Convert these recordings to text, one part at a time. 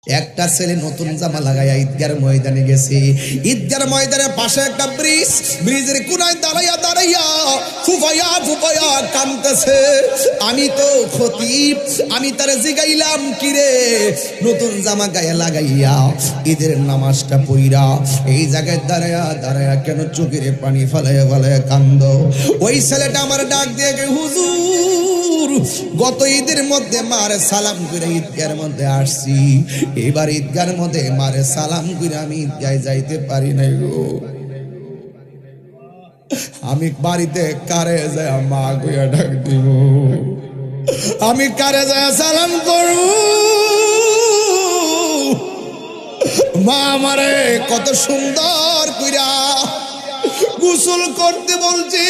একটা ছেলে নতুন জামা লাগাইয়া ঈদগার ময়দানে গেছে। ঈদগার ময়দানের পাশে একটা ব্রিজ, ব্রিজের কোনায় দাঁড়াইয়া দাঁড়াইয়া ফুফাইয়া ফুফাইয়া কাঁদতেছে। আমি তো খতিব, আমি তারে জিগাইলাম, কিরে নতুন জামা গায়ে লাগাইয়া ঈদের নামাজটা পইরা এই জায়গায় দাঁড়াইয়া দাঁড়াইয়া কেন চোখের পানি ফেলাইয়া ফেলাইয়া কান্দ? ওই ছেলেটা আমার ডাক দিয়ে হুজুর, গত ঈদের মধ্যে মারে সালাম করে ঈদগার মধ্যে আসছি, এবার ঈদগার মধ্যে মারে সালাম করে আমি ঈদগায় যাইতে পারি নাই গো। আমি বাড়িতে কারে যায় মা গইয়া ডাক দিব, আমি কারে যায় সালাম করু? মা আমারে কত সুন্দর কইরা গোসল করতে বলছি,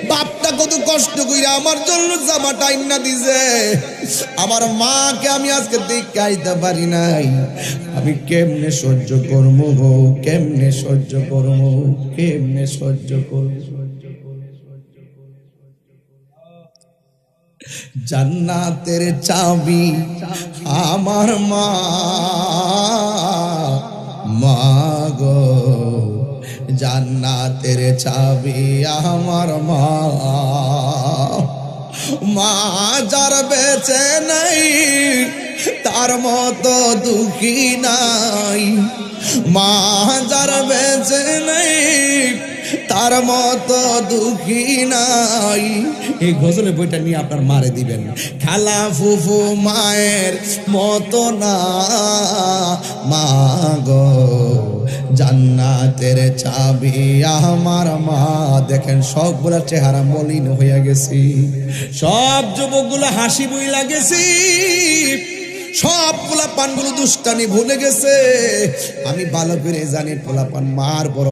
বাপটা কত কষ্ট কইরা আমার জন্য জামা টাইম না দিছে, আমার মাকে আমি আজকে দেখাইতে পারি নাই। আমি কেমনে সহ্য করবো গো, কেমনে সহ্য করবো, কেমনে সহ্য করবো? জান্নাতের চাবি আমার মা, মা গো জান্নাতের চাবি আমার মা, মা যার বেঁচে নাই তার মতো দুঃখী নাই, মা যার বেঁচে নাই তার মতো দুঃখী নাই। এই গজলের বইটা নিয়ে আপনার মারে দিবেন। খালা ফুফু মায়ের মতো না, মা গো জান্নাতের চাবি আমার মা। দেখেন সবগুলা চেহারা মলিন হইয়া গেছি, সব যুবকগুলো হাসি বইলা গেছি, সবগুলা পানগুলো দুষ্টানি ভুলে গেছে। আমি ভালো করে জানি পোলাপান মার বড়